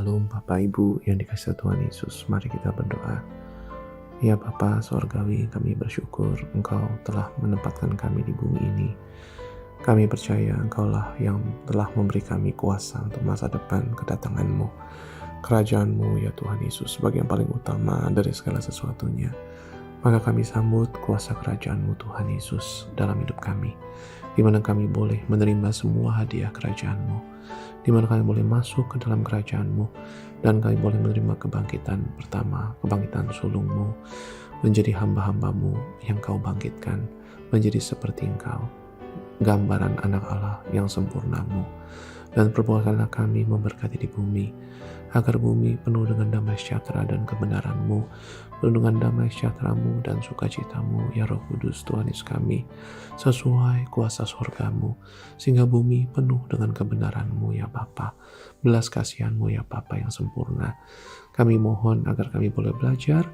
Shalom Bapak Ibu yang dikasihi Tuhan Yesus. Mari kita berdoa. Ya Bapa Sorgawi, kami bersyukur Engkau telah menempatkan kami di bumi ini. Kami percaya Engkaulah yang telah memberi kami kuasa untuk masa depan kedatangan-Mu, kerajaan-Mu ya Tuhan Yesus sebagai yang paling utama dari segala sesuatunya. Maka kami sambut kuasa kerajaan-Mu Tuhan Yesus dalam hidup kami, di mana kami boleh menerima semua hadiah kerajaan-Mu, di mana kami boleh masuk ke dalam kerajaan-Mu, dan kami boleh menerima kebangkitan pertama, kebangkitan sulung-Mu, menjadi hamba-hamba-Mu yang Kau bangkitkan, menjadi seperti Engkau, gambaran anak Allah yang sempurna-Mu. Dan perbolehkanlah kami memberkati di bumi, agar bumi penuh dengan damai sejahtera dan kebenaran-Mu, penuh dengan damai sejahtera-Mu dan sukacita-Mu, ya Roh Kudus Tuhan Yesus kami, sesuai kuasa surga-Mu, sehingga bumi penuh dengan kebenaran-Mu ya Bapa, belas kasihan-Mu ya Bapa yang sempurna. Kami mohon agar kami boleh belajar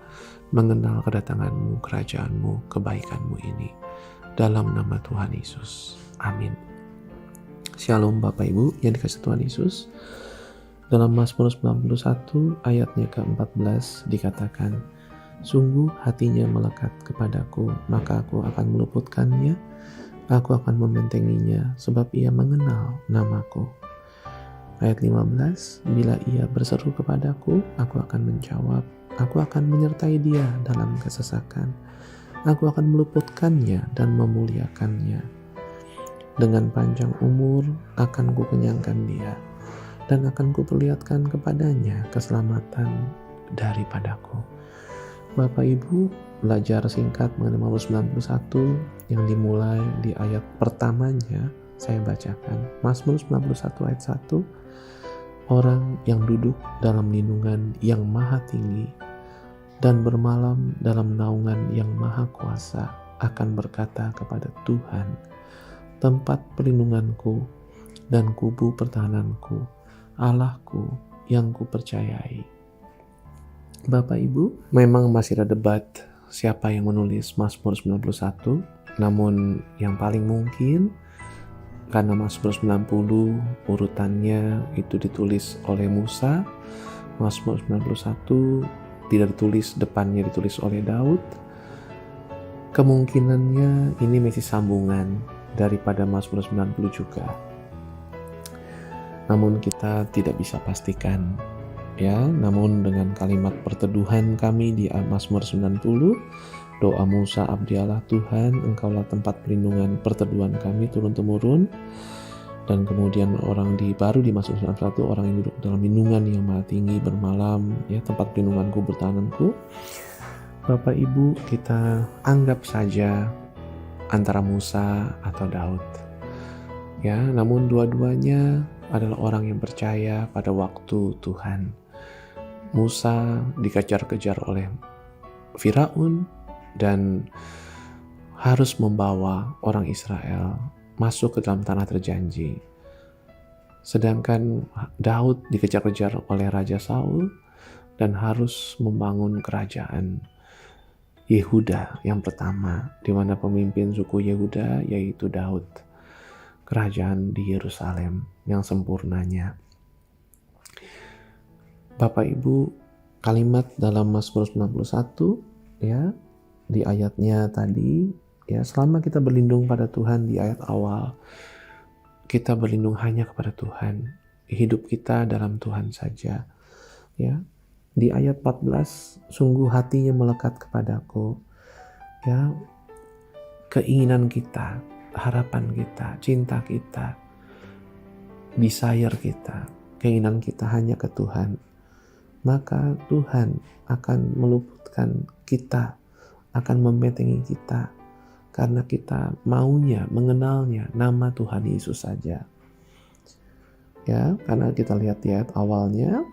mengenal kedatangan-Mu, kerajaan-Mu, kebaikan-Mu ini. Dalam nama Tuhan Yesus. Amin. Shalom Bapak Ibu yang dikasihi Tuhan Yesus. Dalam Mazmur 91 ayatnya ke-14 dikatakan, sungguh hatinya melekat kepadaku, maka aku akan meluputkannya, aku akan membentenginya, sebab ia mengenal namaku. Ayat 15, bila ia berseru kepadaku, aku akan menjawab, aku akan menyertai dia dalam kesesakan, aku akan meluputkannya dan memuliakannya. Dengan panjang umur akan kukenyangkan dia, dan akan kuperlihatkan kepadanya keselamatan daripadaku. Bapak Ibu, belajar singkat mengenai Mazmur 91 yang dimulai di ayat pertamanya, saya bacakan. Mazmur 91 ayat 1, orang yang duduk dalam lindungan yang maha tinggi dan bermalam dalam naungan yang maha kuasa akan berkata kepada Tuhan, tempat perlindunganku dan kubu pertahananku, Allahku yang kupercayai. Bapak Ibu, memang masih ada debat siapa yang menulis Mazmur 91, namun yang paling mungkin karena Mazmur 90 urutannya itu ditulis oleh Musa, Mazmur 91 tidak ditulis, depannya ditulis oleh Daud. Kemungkinannya ini masih sambungan daripada Mazmur 90 juga. Namun kita tidak bisa pastikan ya, namun dengan kalimat perteduhan kami di Mazmur 90, doa Musa abdi Allah, Tuhan Engkaulah tempat perlindungan perteduhan kami turun-temurun, dan kemudian orang baru di Mazmur 91, orang yang duduk dalam lindungan yang maha tinggi bermalam, ya tempat perlindunganku bertahananku. Bapak Ibu, kita anggap saja antara Musa atau Daud. Ya, namun dua-duanya adalah orang yang percaya pada waktu Tuhan. Musa dikejar-kejar oleh Firaun dan harus membawa orang Israel masuk ke dalam tanah terjanji. Sedangkan Daud dikejar-kejar oleh Raja Saul dan harus membangun kerajaan Yehuda yang pertama, di mana pemimpin suku Yehuda yaitu Daud, kerajaan di Yerusalem yang sempurnanya. Bapak Ibu, kalimat dalam Mazmur 91 ya, di ayatnya tadi ya, selama kita berlindung pada Tuhan di ayat awal, kita berlindung hanya kepada Tuhan, hidup kita dalam Tuhan saja ya. Di ayat 14, sungguh hatinya melekat kepadaku. Ya, keinginan kita, harapan kita, cinta kita, desire kita, keinginan kita hanya ke Tuhan. Maka Tuhan akan meluputkan kita, akan membentengi kita, karena kita maunya, mengenalnya, nama Tuhan Yesus saja. Ya, karena kita lihat di ayat awalnya,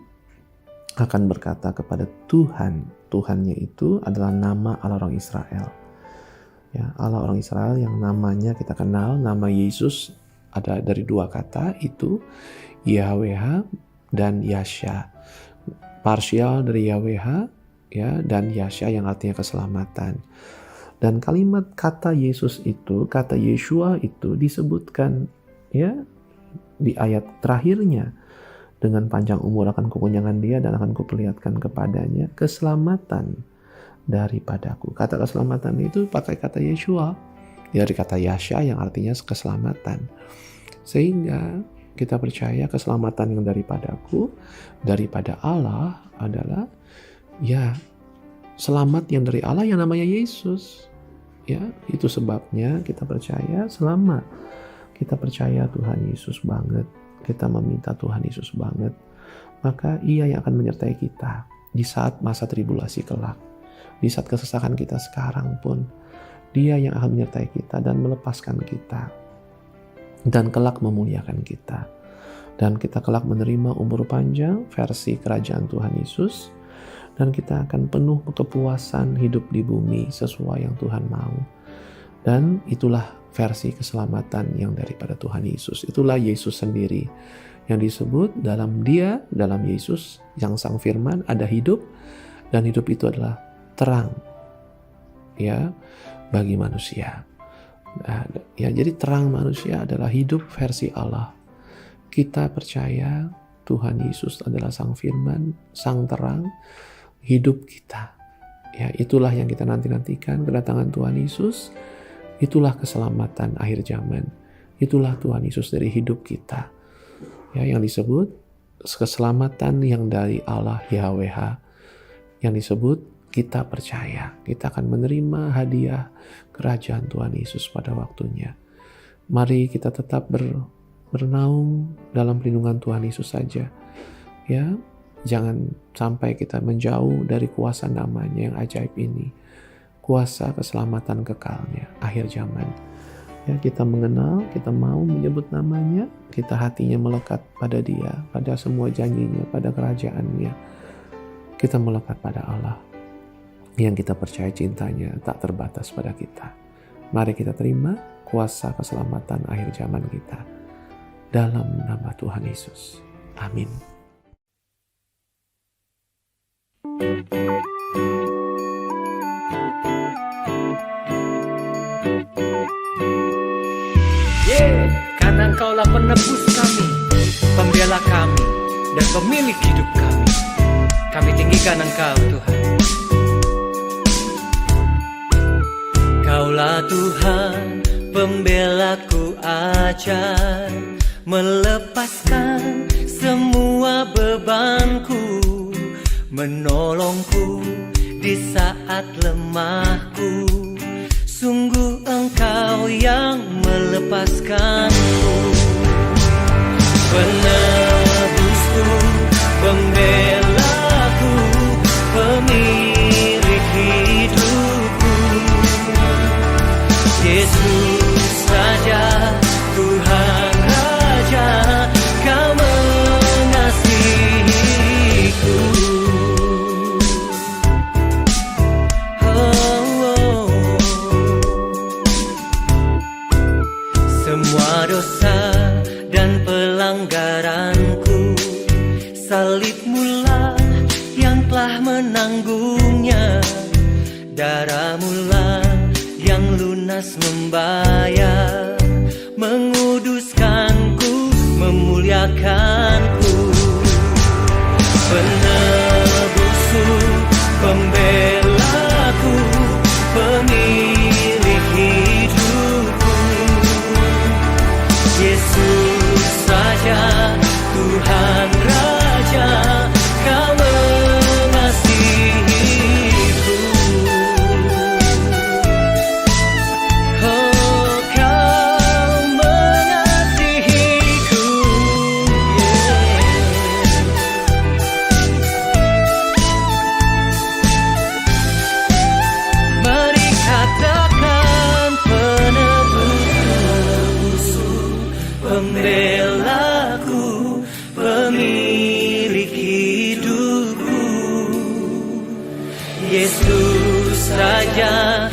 akan berkata kepada Tuhan. Tuhannya itu adalah nama Allah orang Israel. Ya, Allah orang Israel yang namanya kita kenal, nama Yesus ada dari dua kata, itu YHWH dan Yasha. Parsial dari YHWH ya, dan Yasha yang artinya keselamatan. Dan kalimat kata Yesus itu, kata Yeshua itu disebutkan ya di ayat terakhirnya, Dengan panjang umur akan kukenyangkan dia dan akan kuperlihatkan kepadanya keselamatan daripadaku. Kata keselamatan itu pakai kata Yeshua, dari kata Yasha yang artinya keselamatan. Sehingga kita percaya keselamatan yang daripadaku, daripada Allah adalah ya selamat yang dari Allah yang namanya Yesus. Ya, itu sebabnya kita percaya selamat. Kita percaya Tuhan Yesus banget. Kita meminta Tuhan Yesus banget. Maka Ia yang akan menyertai kita di saat masa tribulasi kelak. Di saat kesesakan kita sekarang pun, Dia yang akan menyertai kita dan melepaskan kita. Dan kelak memuliakan kita. Dan kita kelak menerima umur panjang versi kerajaan Tuhan Yesus. Dan kita akan penuh kepuasan hidup di bumi sesuai yang Tuhan mau. Dan itulah versi keselamatan yang daripada Tuhan Yesus. Itulah Yesus sendiri yang disebut dalam Dia, dalam Yesus yang Sang Firman ada hidup, dan hidup itu adalah terang ya bagi manusia. Ya, jadi terang manusia adalah hidup versi Allah. Kita percaya Tuhan Yesus adalah Sang Firman, Sang Terang, hidup kita. Ya, itulah yang kita nanti-nantikan, kedatangan Tuhan Yesus. Itulah keselamatan akhir zaman. Itulah Tuhan Yesus dari hidup kita. Ya, yang disebut keselamatan yang dari Allah YHWH. Yang disebut kita percaya. Kita akan menerima hadiah kerajaan Tuhan Yesus pada waktunya. Mari kita tetap bernaung dalam perlindungan Tuhan Yesus saja. Ya, jangan sampai kita menjauh dari kuasa namanya yang ajaib ini. Kuasa keselamatan kekalnya, akhir zaman. Ya, kita mengenal, kita mau menyebut namanya, kita hatinya melekat pada Dia, pada semua janjinya, pada kerajaannya. Kita melekat pada Allah, yang kita percaya cintanya tak terbatas pada kita. Mari kita terima kuasa keselamatan akhir zaman kita. Dalam nama Tuhan Yesus. Amin. Karena Engkaulah penebus kami, pembela kami, dan pemilik hidup kami. Kami tinggikan Engkau, Tuhan. Kaulah Tuhan, pembelaku ajar, melepaskan semua bebanku, menolongku di saat lemahku. Sungguh Engkau yang melepaskanku, penebusku, pembelaku, pemilik hidupku. Yesus saja, Tuhan Raja, Kau mengasihiku. Semua dosa dan pelanggaranku, salib-Mulah yang telah menanggungnya. Darah-Mulah yang lunas membayar, menguduskanku, memuliakanku. Penebusku, pembelaku, pemilik hidupku. Yesus saja, Tuhan Raja, Kau mengasihiku. Oh, Kau mengasihiku. Mari katakan penebusku, pembelaku, pemilik hidupku. Yesus saja,